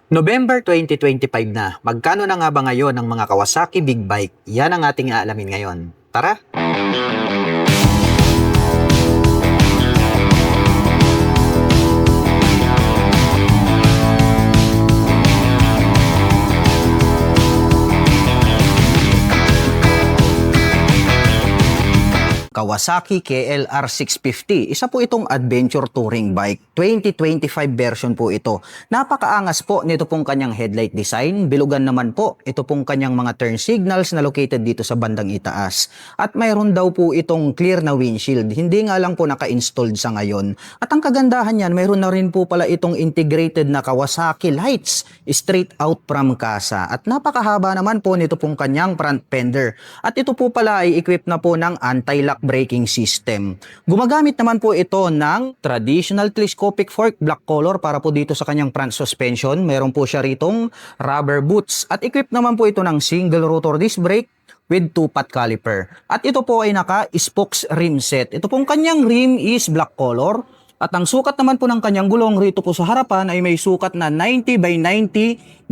November 2025 na. Magkano na nga ba ngayon ang mga Kawasaki Big Bike? Yan ang ating aalamin ngayon. Tara! Kawasaki KLR 650. Isa po itong adventure touring bike. 2025 version po ito. Napakaangas po nito pong kanyang headlight design. Bilugan naman po ito pong kanyang mga turn signals na located dito sa bandang itaas. At mayroon daw po itong clear na windshield. Hindi nga lang po naka-installed sa ngayon. At ang kagandahan yan, mayroon na rin po pala itong integrated na Kawasaki lights straight out from casa. At napakahaba naman po nito pong kanyang front fender. At ito po pala ay equipped na po ng anti-lock braking system. Gumagamit naman po ito ng traditional telescopic fork black color para po dito sa kanyang front suspension. Meron po siya ritong rubber boots at equipped naman po ito ng single rotor disc brake with 2-pot caliper. At ito po ay naka-spokes rim set. Ito pong kanyang rim is black color. At ang sukat naman po ng kanyang gulong rito po sa harapan ay may sukat na 90 by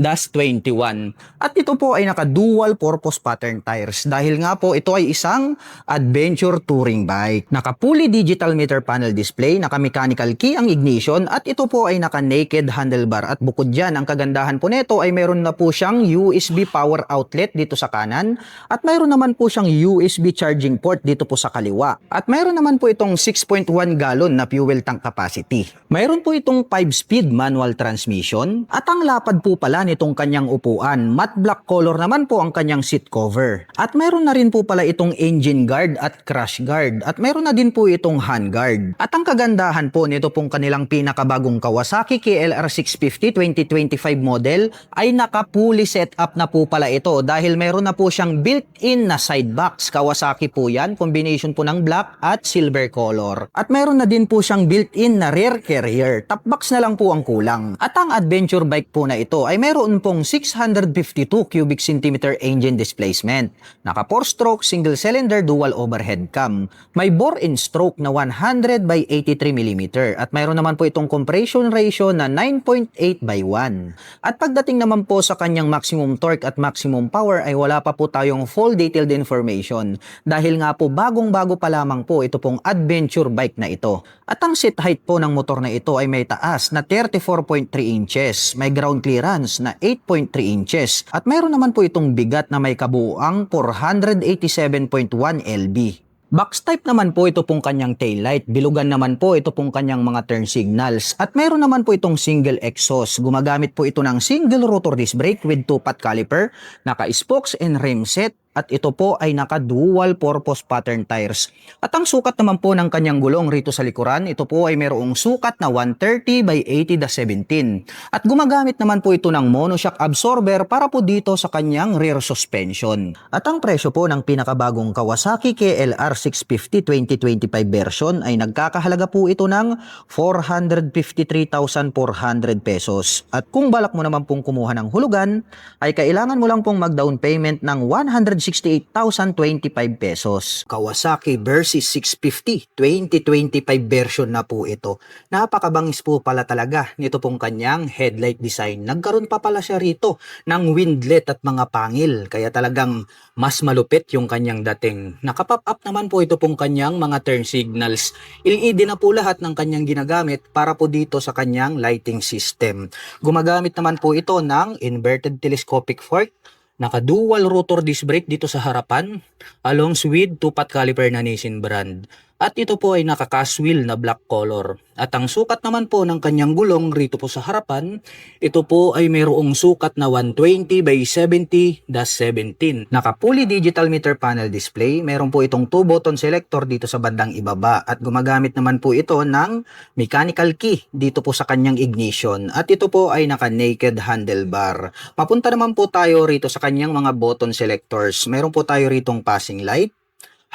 90-21. At ito po ay naka-dual purpose pattern tires dahil nga po ito ay isang adventure touring bike. Naka-fully digital meter panel display, naka-mechanical key ang ignition at ito po ay naka-naked handlebar. At bukod dyan, ang kagandahan po nito ay meron na po siyang USB power outlet dito sa kanan at mayroon naman po siyang USB charging port dito po sa kaliwa. At mayroon naman po itong 6.1 gallon na fuel tank capacity. Mayroon po itong 5-speed manual transmission at ang lapad po pala nitong kanyang upuan. Matte black color naman po ang kanyang seat cover. At mayroon na rin po pala itong engine guard at crash guard. At mayroon na din po itong hand guard. At ang kagandahan po nito pong kanilang pinakabagong Kawasaki KLR 650 2025 model ay naka-fully set up na po pala ito dahil mayroon na po siyang built-in na side box. Kawasaki po yan, combination po ng black at silver color. At mayroon na din po siyang built-in na rear carrier. Top box na lang po ang kulang. At ang adventure bike po na ito ay mayroon pong 652 cubic centimeter engine displacement. Naka 4-stroke single cylinder dual overhead cam. May bore and stroke na 100 by 83 mm. At mayroon naman po itong compression ratio na 9.8 by 1. At pagdating naman po sa kanyang maximum torque at maximum power ay wala pa po tayong full detailed information. Dahil nga po bagong-bago pa lamang po ito pong adventure bike na ito. At ang seat height po ng motor na ito ay may taas na 34.3 inches, may ground clearance na 8.3 inches, at mayroon naman po itong bigat na may kabuuang 487.1 lb. Box type naman po ito pong kanyang taillight, bilugan naman po ito pong kanyang mga turn signals, at mayroon naman po itong single exhaust. Gumagamit po ito ng single rotor disc brake with 2-pot caliper, naka-spokes and rim set, at ito po ay naka-dual purpose pattern tires. At ang sukat naman po ng kanyang gulong rito sa likuran, ito po ay mayroong sukat na 130 by 80-17. At gumagamit naman po ito ng monoshock absorber para po dito sa kanyang rear suspension. At ang presyo po ng pinakabagong Kawasaki KLR 650 2025 version ay nagkakahalaga po ito ng 453,400 pesos. At kung balak mo naman pong kumuha ng hulugan, ay kailangan mo lang pong mag-down payment ng 168,025 pesos. Kawasaki Versys 650 2025 version na po ito. Napakabangis po pala talaga nito pong kanyang headlight design. Nagkaroon pa pala siya rito ng windlet at mga pangil. Kaya talagang mas malupit yung kanyang dating. Nakapop up naman po ito pong kanyang mga turn signals. LED na po lahat ng kanyang ginagamit para po dito sa kanyang lighting system. Gumagamit naman po ito ng inverted telescopic fork, naka-dual rotor disc brake dito sa harapan, along with 2-pot caliper na Nissin brand. At ito po ay naka-cast wheel na black color. At ang sukat naman po ng kanyang gulong rito po sa harapan, ito po ay mayroong sukat na 120 by 70-17. Naka-fully digital meter panel display, meron po itong 2-button selector dito sa bandang ibaba. At gumagamit naman po ito ng mechanical key dito po sa kanyang ignition. At ito po ay naka-naked handlebar. Papunta naman po tayo rito sa kanyang mga button selectors. Meron po tayo ritong passing light,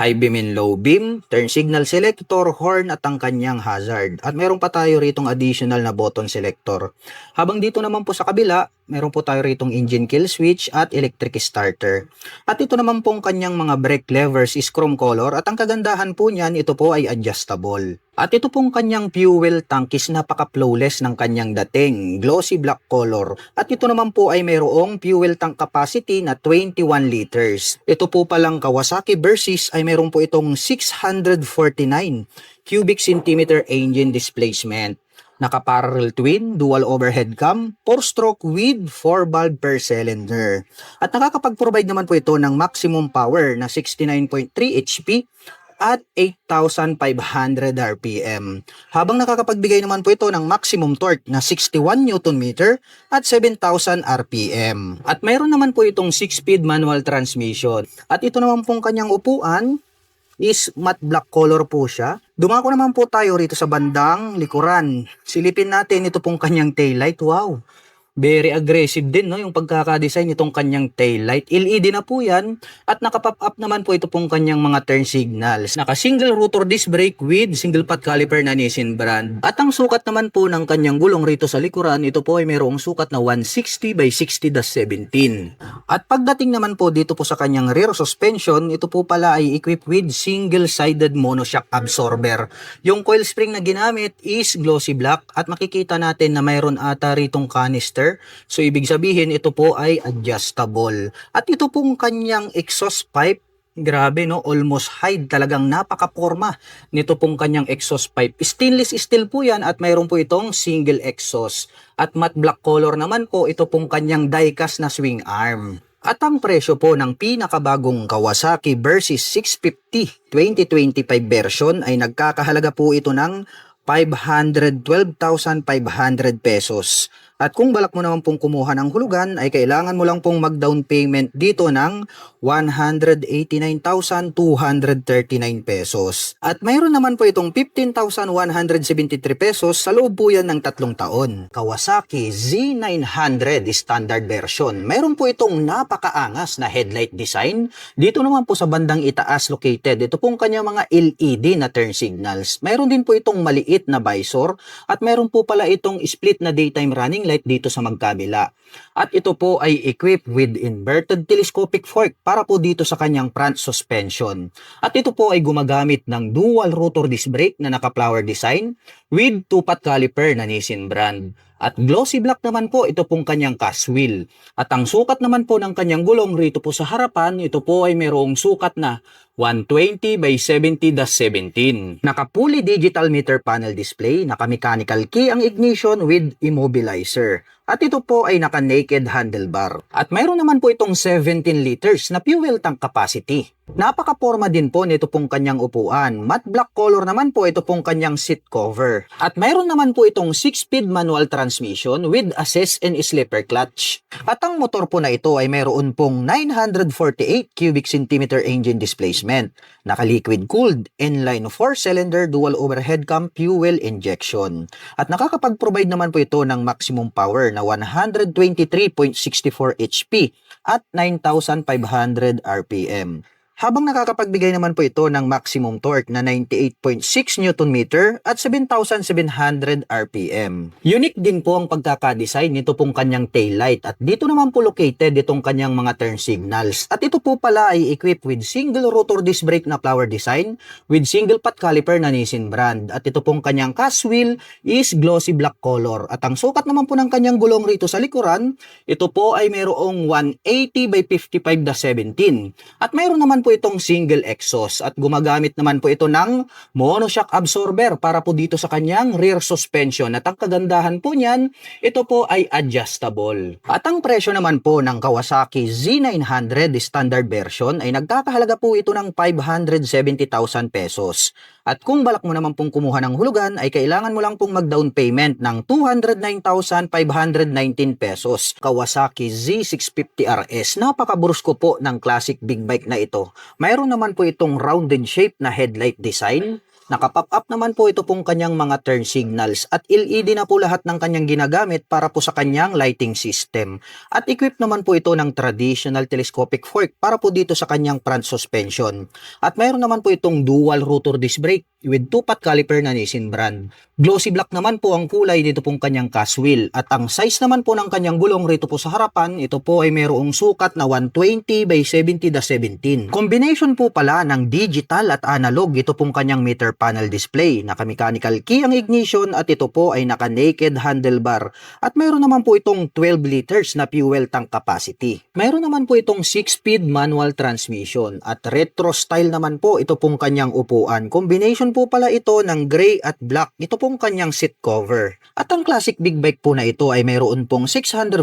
high beam and low beam, turn signal selector, horn at ang kanyang hazard. At meron pa tayo ritong additional na button selector. Habang dito naman po sa kabila, meron po tayo ritong engine kill switch at electric starter. At ito naman pong kanyang mga brake levers is chrome color at ang kagandahan po niyan, ito po ay adjustable. At ito pong kanyang fuel tank is napaka-flawless ng kanyang dating, glossy black color. At ito naman po ay mayroong fuel tank capacity na 21 liters. Ito po palang Kawasaki Versys ay mayroon po itong 649 cubic centimeter engine displacement. Naka-parallel twin, dual overhead cam, 4-stroke with 4 valve per cylinder. At nakakapag-provide naman po ito ng maximum power na 69.3 HP at 8,500 RPM. Habang nakakapagbigay naman po ito ng maximum torque na 61 Nm at 7,000 RPM. At mayroon naman po itong 6-speed manual transmission. At ito naman pong kanyang upuan is matte black color po siya. Dumako naman po tayo rito sa bandang likuran. Silipin natin ito pong kanyang taillight. Wow! Very aggressive din, no, yung pagkakadesign nitong kanyang taillight. LED na po yan at naka-pop up naman po ito pong kanyang mga turn signals. Naka-single rotor disc brake with single pot caliper na Nissin brand. At ang sukat naman po ng kanyang gulong rito sa likuran, ito po ay mayroong sukat na 160 by 60-17. At pagdating naman po dito po sa kanyang rear suspension, ito po pala ay equipped with single-sided monoshock absorber. Yung coil spring na ginamit is glossy black at makikita natin na mayroon ata ritong canister. So ibig sabihin ito po ay adjustable. At ito pong kanyang exhaust pipe, grabe no, almost hide, talagang napaka-porma nito pong kanyang exhaust pipe. Stainless steel po yan at mayroon po itong single exhaust. At matte black color naman po ito pong kanyang die-cast na swing arm. At ang presyo po ng pinakabagong Kawasaki Versys 650 2025 version ay nagkakahalaga po ito ng 512,500 pesos. At kung balak mo naman pong kumuha ng hulugan, ay kailangan mo lang pong mag-down payment dito ng 189,239 pesos. At mayroon naman po itong 15,173 pesos sa loob po yan ng 3 taon. Kawasaki Z900 standard version. Mayroon po itong napakaangas na headlight design. Dito naman po sa bandang itaas located, ito pong kanya mga LED na turn signals. Mayroon din po itong maliit na visor at mayroon po pala itong split na daytime running light dito sa magkabila. At ito po ay equipped with inverted telescopic fork para po dito sa kanyang front suspension. At ito po ay gumagamit ng dual rotor disc brake na naka-flower design with 2-pot caliper na Nissin brand. At glossy black naman po ito pong kanyang cast wheel. At ang sukat naman po ng kanyang gulong rito po sa harapan, ito po ay mayroong sukat na 120 by 70-17. Naka-fully digital meter panel display, naka-mechanical key ang ignition with immobilizer. At ito po ay naka-naked handlebar. At mayroon naman po itong 17 liters na fuel tank capacity. Napaka-porma din po nito pong kanyang upuan. Matte black color naman po ito pong kanyang seat cover. At mayroon naman po itong 6-speed manual transmission with assist and slipper clutch. At ang motor po na ito ay mayroon pong 948 cubic centimeter engine displacement. Naka-liquid cooled, inline 4-cylinder dual overhead cam fuel injection. At nakakapag-provide naman po ito ng maximum power na 123.64 HP at 9,500 RPM. Habang nakakapagbigay naman po ito ng maximum torque na 98.6 Nm at 7,700 RPM. Unique din po ang pagkakadesign nito pong kanyang taillight at dito naman po located itong kanyang mga turn signals. At ito po pala ay equipped with single rotor disc brake na flower design with single pot caliper na Nissin brand. At ito pong kanyang cast wheel is glossy black color. At ang sukat naman po ng kanyang gulong rito sa likuran, ito po ay mayroong 180 by 55-17. At mayroon naman po itong single exhaust at gumagamit naman po ito ng monoshock absorber para po dito sa kanyang rear suspension. At ang kagandahan po niyan, ito po ay adjustable. At ang presyo naman po ng Kawasaki Z900 standard version ay nagkakahalaga po ito ng 570,000 pesos. At kung balak mo naman pong kumuha ng hulugan ay kailangan mo lang pong mag-down payment ng 209,519 pesos. Kawasaki Z650 RS. Napakaburusko po ng classic big bike na ito. Mayroon naman po itong rounded shape na headlight design. Naka-pop up naman po ito pong kanyang mga turn signals at LED na po lahat ng kanyang ginagamit para po sa kanyang lighting system. At equipped naman po ito ng traditional telescopic fork para po dito sa kanyang front suspension. At mayroon naman po itong dual rotor disc brake with 2-pot caliper na Nissin brand. Glossy black naman po ang kulay nito pong kanyang cast wheel. At ang size naman po ng kanyang gulong rito po sa harapan, ito po ay mayroong sukat na 120 by 70/17. Combination po pala ng digital at analog ito pong kanyang meter panel display. Naka-mechanical key ang ignition at ito po ay naka-naked handlebar. At mayroon naman po itong 12 liters na fuel tank capacity. Mayroon naman po itong 6-speed manual transmission at retro style naman po ito pong kanyang upuan. Combination po pala ito ng gray at black. Ito pong kanyang seat cover. At ang classic big bike po na ito ay mayroon pong 649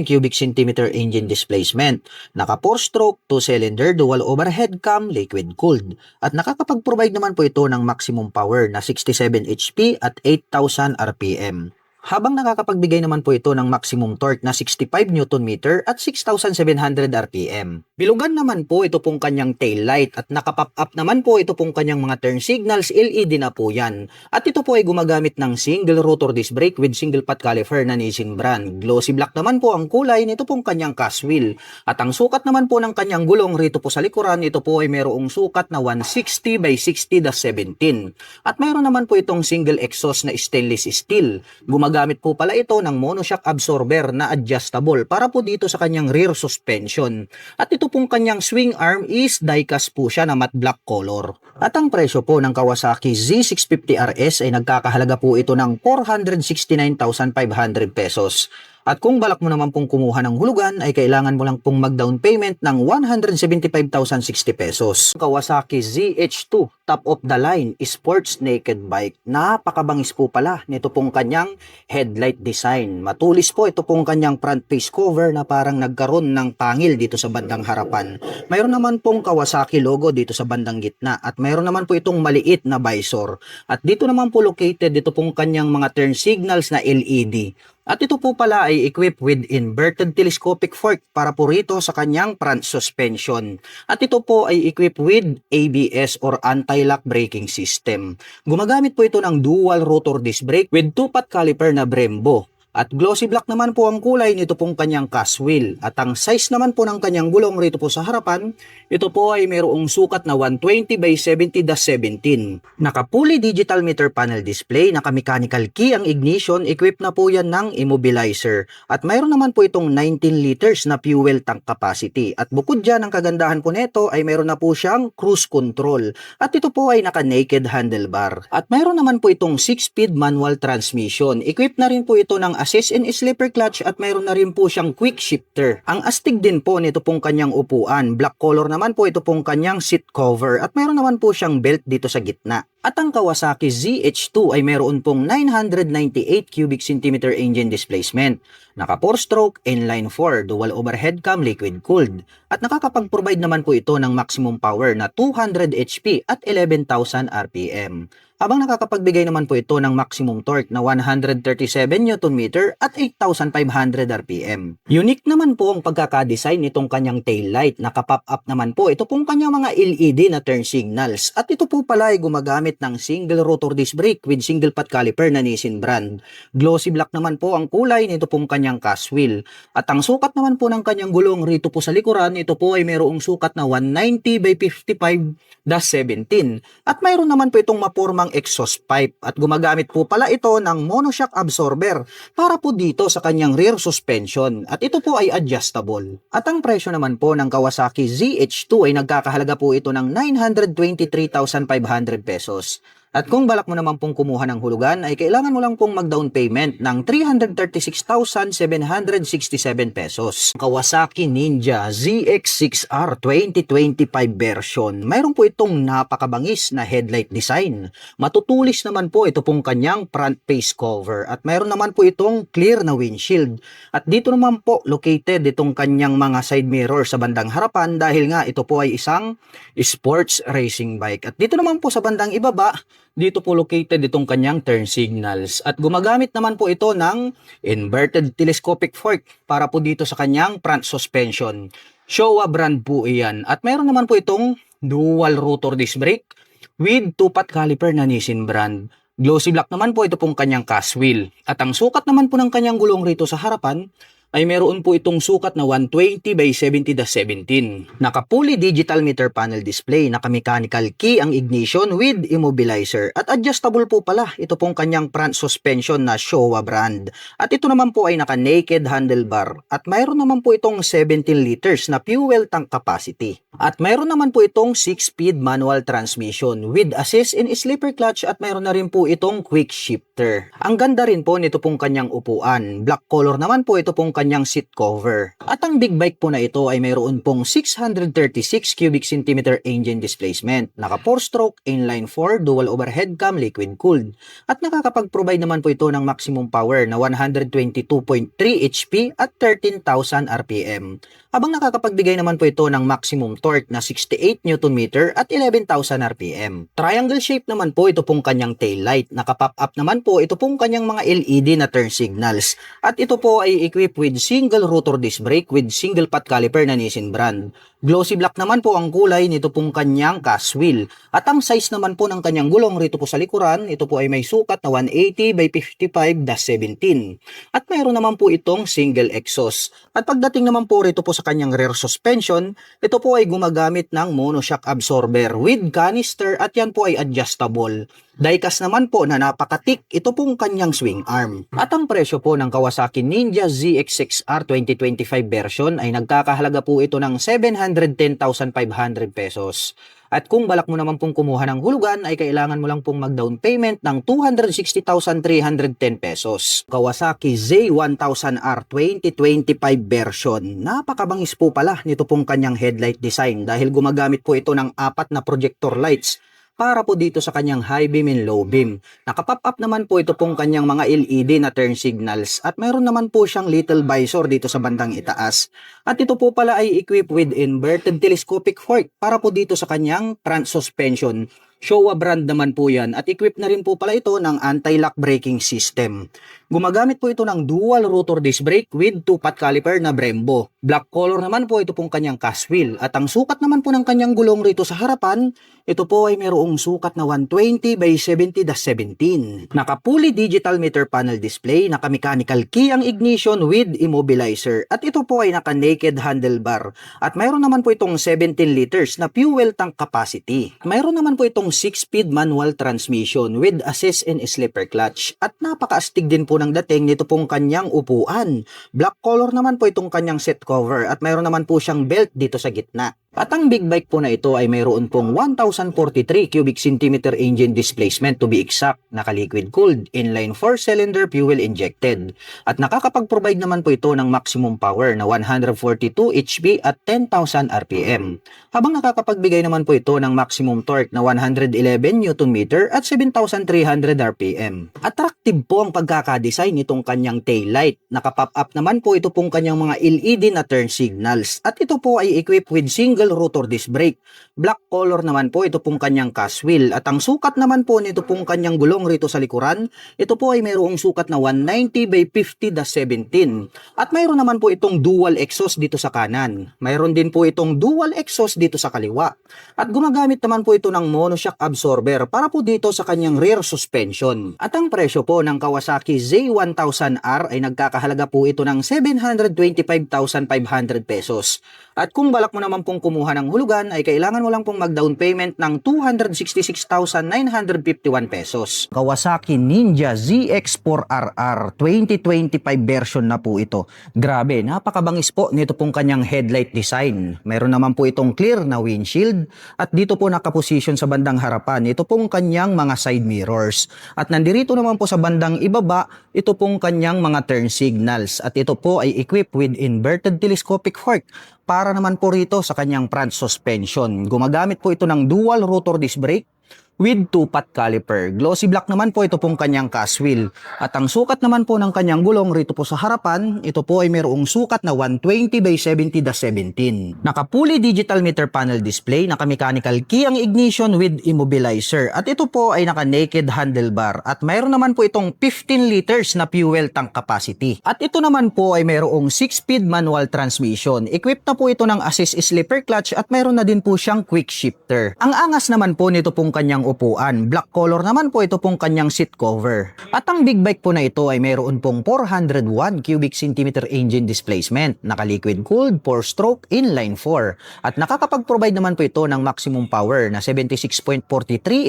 cubic centimeter engine displacement. Naka 4-stroke, 2-cylinder, dual overhead cam, liquid cooled. At nakakapag-provide naman po ito ng maximum power na 67 HP at 8,000 RPM. Habang nakakapagbigay naman po ito ng maximum torque na 65 Nm at 6,700 RPM. Bilugan naman po ito pong kanyang tail light at nakapop up naman po ito pong kanyang mga turn signals, LED na po yan. At ito po ay gumagamit ng single rotor disc brake with single pot caliper na Nissin brand. Glossy black naman po ang kulay nito pong kanyang cast wheel. At ang sukat naman po ng kanyang gulong rito po sa likuran, ito po ay mayroong sukat na 160 by 60/17. At mayroon naman po itong single exhaust na stainless steel. Gumagamit po pala ito ng monoshock absorber na adjustable para po dito sa kanyang rear suspension. At ito pong kanyang swing arm is diecast po siya na matte black color. At ang presyo po ng Kawasaki Z650RS ay nagkakahalaga po ito ng 469,500 pesos. At kung balak mo naman pong kumuha ng hulugan ay kailangan mo lang pong mag-down payment ng 175,060 pesos. Kawasaki ZH2 top of the line sports naked bike. Napakabangis po pala nito pong kanyang headlight design. Matulis po ito pong kanyang front face cover na parang nagkaroon ng pangil dito sa bandang harapan. Mayroon naman pong Kawasaki logo dito sa bandang gitna at mayroon naman po itong maliit na visor. At dito naman po located dito pong kanyang mga turn signals na LED. At ito po pala ay equipped with inverted telescopic fork para po rito sa kanyang front suspension. At ito po ay equipped with ABS or anti-lock braking system. Gumagamit po ito ng dual rotor disc brake with 2-pot caliper na Brembo. At glossy black naman po ang kulay nito pong kanyang cast wheel. At ang size naman po ng kanyang gulong rito po sa harapan, ito po ay mayroong sukat na 120 by 70/17. Naka-fully digital meter panel display, naka-mechanical key ang ignition, equipped na po yan ng immobilizer. At mayroon naman po itong 19 liters na fuel tank capacity. At bukod dyan, ang kagandahan po nito ay mayroon na po siyang cruise control. At ito po ay naka-naked handlebar. At mayroon naman po itong 6-speed manual transmission. Equipped na rin po ito ng assist and slipper clutch at mayroon na rin po siyang quick shifter. Ang astig din po nito pong kanyang upuan. Black color naman po ito pong kanyang seat cover at mayroon naman po siyang belt dito sa gitna. At ang Kawasaki ZH2 ay mayroon pong 998 cubic centimeter engine displacement. Naka 4-stroke, inline 4, dual overhead cam, liquid cooled. At nakakapag-provide naman po ito ng maximum power na 200 HP at 11,000 RPM. Habang nakakapagbigay naman po ito ng maximum torque na 137 Nm at 8,500 RPM. Unique naman po ang pagkakadesign nitong kanyang taillight. Naka-pop up naman po ito pong kanyang mga LED na turn signals. At ito po pala ay gumagamit ng single rotor disc brake with single pot caliper na Nissin brand. Glossy black naman po ang kulay nito pong kanyang cast wheel. At ang sukat naman po ng kanyang gulong rito po sa likuran, ito po ay mayroong sukat na 190 by 55/17. At mayroon naman po itong mapormang exhaust pipe at gumagamit po pala ito ng monoshock absorber para po dito sa kanyang rear suspension at ito po ay adjustable. At ang presyo naman po ng Kawasaki ZH2 ay nagkakahalaga po ito ng 923,500 pesos. At kung balak mo naman pong kumuha ng hulugan ay kailangan mo lang pong mag-down payment ng 336,767 pesos. Kawasaki Ninja ZX6R 2025 version. Mayroon po itong napakabangis na headlight design. Matutulis naman po ito pong kanyang front face cover at mayroon naman po itong clear na windshield. At dito naman po located itong kanyang mga side mirror sa bandang harapan dahil nga ito po ay isang sports racing bike. At dito naman po sa bandang ibaba, dito po located itong kanyang turn signals at gumagamit naman po ito ng inverted telescopic fork para po dito sa kanyang front suspension. Showa brand po iyan at meron naman po itong dual rotor disc brake with 2-pot caliper na Nissin brand. Glossy black naman po ito pong kanyang cast wheel at ang sukat naman po ng kanyang gulong rito sa harapan ay meron po itong sukat na 120 by 70-17. Naka-fully digital meter panel display, naka-mechanical key ang ignition with immobilizer. At adjustable po pala ito pong kanyang front suspension na Showa brand. At ito naman po ay naka-naked handlebar. At mayroon naman po itong 17 liters na fuel tank capacity. At mayroon naman po itong 6-speed manual transmission with assist in sleeper clutch at mayroon na rin po itong quick shifter. Ang ganda rin po nito pong kanyang upuan. Black color naman po ito pong kanyang seat cover. At ang big bike po na ito ay mayroon pong 636 cubic centimeter engine displacement. Naka 4-stroke, inline 4, dual overhead cam, liquid cooled. At nakakapag-provide naman po ito ng maximum power na 122.3 HP at 13,000 RPM. Habang nakakapagbigay naman po ito ng maximum torque na 68 Nm at 11,000 RPM. Triangle shape naman po ito pong kanyang taillight. Naka-pop up naman po ito pong kanyang mga LED na turn signals. At ito po ay equipped with single rotor disc brake with single pot caliper na Nissin brand. Glossy black naman po ang kulay nito pong kanyang cast wheel. At ang size naman po ng kanyang gulong rito po sa likuran, ito po ay may sukat na 180 by 55-17. At mayroon naman po itong single exhaust. At pagdating naman po rito po sa kanyang rear suspension, ito po ay gumagamit ng monoshock absorber with canister at yan po ay adjustable. Diecast naman po na napakatik, ito pong kanyang swing arm. At ang presyo po ng Kawasaki Ninja ZX6R 2025 version ay nagkakahalaga po ito ng 710,500 pesos. At kung balak mo naman pong kumuha ng hulugan ay kailangan mo lang pong mag-down payment ng 260,310 pesos. Kawasaki Z1000R 2025 version. Napakabangis po pala nito pong kanyang headlight design dahil gumagamit po ito ng 4 na projector lights para po dito sa kanyang high beam and low beam. Naka-pop up naman po ito pong kanyang mga LED na turn signals at mayroon naman po siyang little visor dito sa bandang itaas. At ito po pala ay equipped with inverted telescopic fork para po dito sa kanyang front suspension. Showa brand naman po yan at equipped na rin po pala ito ng anti-lock braking system. Gumagamit po ito ng dual rotor disc brake with 2-pot caliper na Brembo. Black color naman po ito pong kanyang cast wheel at ang sukat naman po ng kanyang gulong rito sa harapan, ito po ay mayroong sukat na 120 by 70-17. Naka-fully digital meter panel display, naka-mechanical key ang ignition with immobilizer at ito po ay naka-naked handlebar at mayroon naman po itong 17 liters na fuel tank capacity. Mayroon naman po itong 6-speed manual transmission with assist and sleeper clutch at napakaastig din po ng dating nito pong kanyang upuan. Black color naman po itong kanyang seat cover at mayroon naman po siyang belt dito sa gitna. At ang big bike po na ito ay mayroon pong 1,043 cubic centimeter engine displacement to be exact, naka-liquid cooled, inline 4-cylinder fuel injected. At nakakapag-provide naman po ito ng maximum power na 142 HP at 10,000 RPM. Habang nakakapagbigay naman po ito ng maximum torque na 111 Nm at 7,300 RPM. Attractive po ang pagkakadesign nitong kanyang taillight. Naka-pop up naman po ito pong kanyang mga LED na turn signals. At ito po ay equipped with single rotor disc brake. Black color naman po ito pong kanyang cast wheel at ang sukat naman po nito pong kanyang gulong rito sa likuran, ito po ay mayroong sukat na 190 by 50-17 at mayroon naman po itong dual exhaust dito sa kanan. Mayroon din po itong dual exhaust dito sa kaliwa at gumagamit naman po ito ng monoshock absorber para po dito sa kanyang rear suspension. At ang presyo po ng Kawasaki Z1000R ay nagkakahalaga po ito ng 725,500 pesos. At kung balak mo naman pong kumuha ng hulugan ay kailangan mo lang pong mag-down payment ng 266,951 pesos. Kawasaki Ninja ZX4RR 2025 version na po ito. Grabe, napakabangis po nito pong kanyang headlight design. Meron naman po itong clear na windshield at dito po nakaposisyon sa bandang harapan ito pong kanyang mga side mirrors. At nandirito naman po sa bandang ibaba ito pong kanyang mga turn signals at ito po ay equipped with inverted telescopic fork para naman po rito sa kanyang front suspension. Gumagamit po ito ng dual rotor disc brake with 2-pot caliper. Glossy black naman po ito pong kanyang cast wheel. At ang sukat naman po ng kanyang gulong rito po sa harapan, ito po ay mayroong sukat na 120 by 70-17. Naka-fully digital meter panel display, naka-mechanical key ang ignition with immobilizer. At ito po ay naka-naked handlebar. At mayroon naman po itong 15 liters na fuel tank capacity. At ito naman po ay mayroong 6-speed manual transmission. Equipped na po ito ng assist sleeper clutch at mayroon na din po siyang quick shifter. Ang angas naman po nito pong kanyang kanyang upuan. Black color naman po ito pong kanyang seat cover. At ang big bike po na ito ay mayroon pong 401 cubic centimeter engine displacement, naka-liquid cooled, 4-stroke, inline 4. At nakakapag-provide naman po ito ng maximum power na 76.43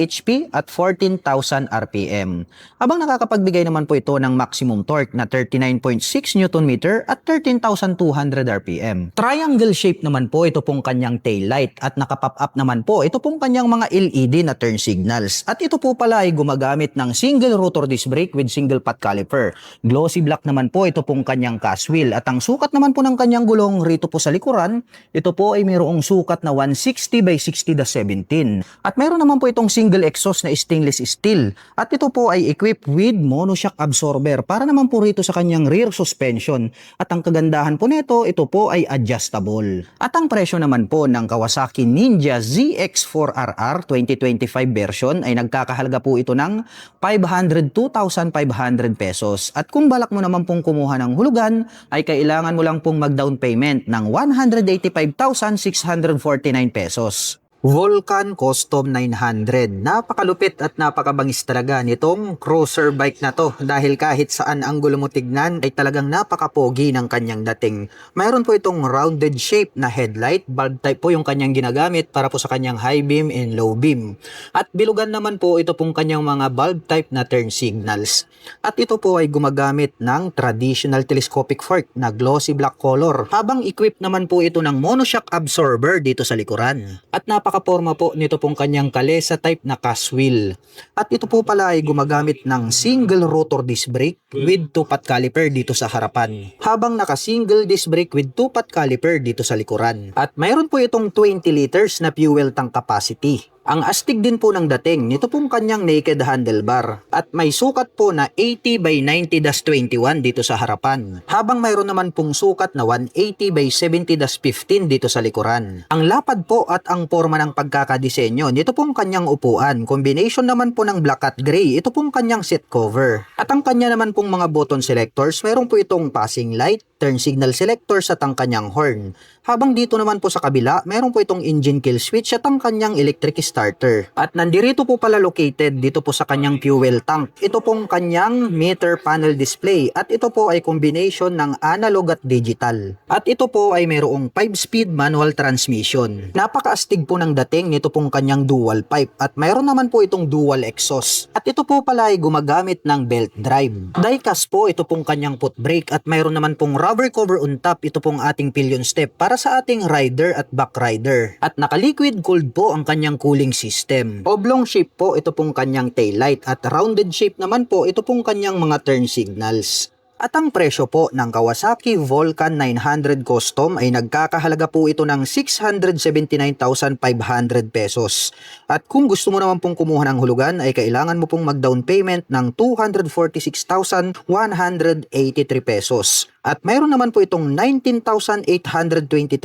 HP at 14,000 RPM. Habang nakakapagbigay naman po ito ng maximum torque na 39.6 Nm at 13,200 RPM. Triangle shape naman po ito pong kanyang tail light at nakapop up naman po ito pong kanyang mga LED na turn signals. At ito po pala ay gumagamit ng single rotor disc brake with single pot caliper. Glossy black naman po ito pong kanyang cast wheel. At ang sukat naman po ng kanyang gulong rito po sa likuran, ito po ay mayroong sukat na 160 by 60/17. At mayroon naman po itong single exhaust na stainless steel. At ito po ay equipped with monoshock absorber para naman po rito sa kanyang rear suspension. At ang kagandahan po nito, ito po ay adjustable. At ang presyo naman po ng Kawasaki Ninja ZX4RR 2025 version ay nagkakahalaga po ito ng 502,500 pesos. At kung balak mo naman pong kumuha ng hulugan, ay kailangan mo lang pong mag-down payment ng 185,649 pesos. Vulcan Custom 900. Napakalupit at napakabangis talaga nitong cruiser bike na to dahil kahit saan angulo mo tignan ay talagang napakapogi ng kanyang dating. Mayroon po itong rounded shape na headlight, bulb type po yung kanyang ginagamit para po sa kanyang high beam and low beam. At bilugan naman po ito pong kanyang mga bulb type na turn signals. At ito po ay gumagamit ng traditional telescopic fork na glossy black color habang equipped naman po ito ng monoshock absorber dito sa likuran. At napakaporma po nito pong kanyang kalesa type na cast wheel. At ito po pala ay gumagamit ng single rotor disc brake with 2-pot caliper dito sa harapan. Habang naka-single disc brake with 2-pot caliper dito sa likuran. At mayroon po itong 20 liters na fuel tank capacity. Ang astig din po ng dating nito pong kanyang naked handlebar at may sukat po na 80 by 90-21 dito sa harapan. Habang mayroon naman pong sukat na 180 by 70-15 dito sa likuran. Ang lapad po at ang forma ng pagkakadisenyo nito pong kanyang upuan, combination naman po ng black at gray, ito pong kanyang seat cover. At ang kanya naman pong mga button selectors, mayroon po itong passing light, turn signal selectors at ang kanyang horn. Habang dito naman po sa kabila, mayroon po itong engine kill switch at ang kanyang electric starter. At nandirito po pala located dito po sa kanyang fuel tank. Ito pong kanyang meter panel display at ito po ay combination ng analog at digital. At ito po ay mayroong 5-speed manual transmission. Napakaastig po ng dating nito pong kanyang dual pipe at mayroon naman po itong dual exhaust. At ito po pala ay gumagamit ng belt drive. Diecast po ito pong kanyang foot brake at mayroon naman pong rubber cover on top, ito pong ating pillion step para sa ating rider at back rider. At naka-liquid cooled po ang kanyang cooling system. Oblong shape po ito pong kanyang tail light at rounded shape naman po ito pong kanyang mga turn signals. At ang presyo po ng Kawasaki Vulcan 900 Custom ay nagkakahalaga po ito ng 679,500 pesos. At kung gusto mo naman pong kumuha ng hulugan ay kailangan mo pong mag-down payment ng 246,183 pesos. At mayroon naman po itong 19,823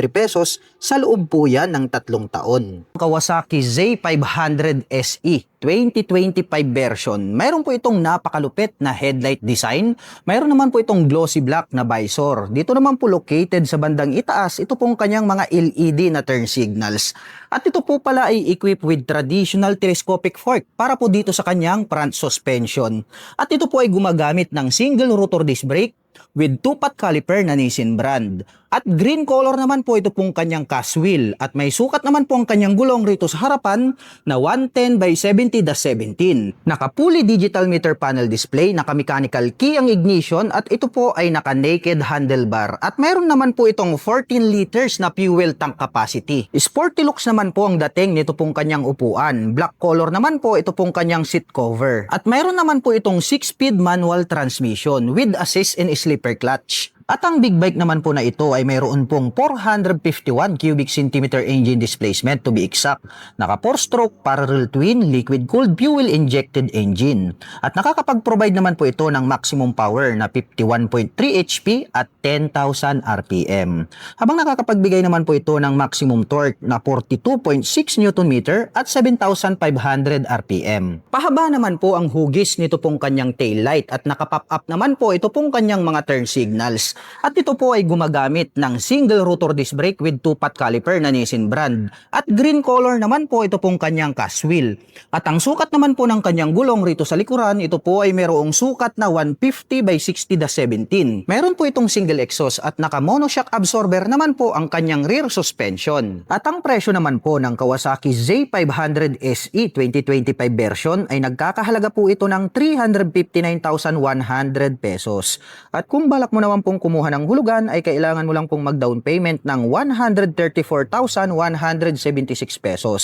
pesos sa loob po yan ng 3 taon. Kawasaki Z500 SE 2025 version. Mayroon po itong napakalupit na headlight design. Mayroon naman po itong glossy black na visor. Dito naman po located sa bandang itaas, ito pong kanyang mga LED na turn signals. At ito po pala ay equipped with traditional telescopic fork para po dito sa kanyang front suspension. At ito po ay gumagamit ng single rotor disc brake with 2-pot caliper na Nissin brand. At green color naman po ito pong kanyang cast wheel at may sukat naman po ang kanyang gulong rito sa harapan na 110 by 70-17. Naka-fully digital meter panel display, naka-mechanical key ang ignition at ito po ay naka-naked handlebar. At mayroon naman po itong 14 liters na fuel tank capacity. Sporty looks naman po ang dating nito pong kanyang upuan. Black color naman po ito pong kanyang seat cover. At mayroon naman po itong 6-speed manual transmission with assist and slipper clutch. At ang big bike naman po na ito ay mayroon pong 451 cubic centimeter engine displacement to be exact. Naka 4-stroke parallel twin liquid cooled fuel injected engine. At nakakapag-provide naman po ito ng maximum power na 51.3 HP at 10,000 RPM. Habang nakakapagbigay naman po ito ng maximum torque na 42.6 Nm at 7,500 RPM. Pahaba naman po ang hugis nito pong kanyang tail light at nakapop up naman po ito pong kanyang mga turn signals. At ito po ay gumagamit ng single rotor disc brake with 2-pot caliper na Nissin brand. At green color naman po ito pong kanyang cast wheel. At ang sukat naman po ng kanyang gulong rito sa likuran, ito po ay merong sukat na 150 by 60/17. Meron po itong single exhaust at naka monoshock absorber naman po ang kanyang rear suspension. At ang presyo naman po ng Kawasaki Z500 SE 2025 version ay nagkakahalaga po ito ng 359,100 pesos. At kung balak mo naman pong kumuha ng hulugan ay kailangan mo lang pong mag-down payment ng 134,176 pesos.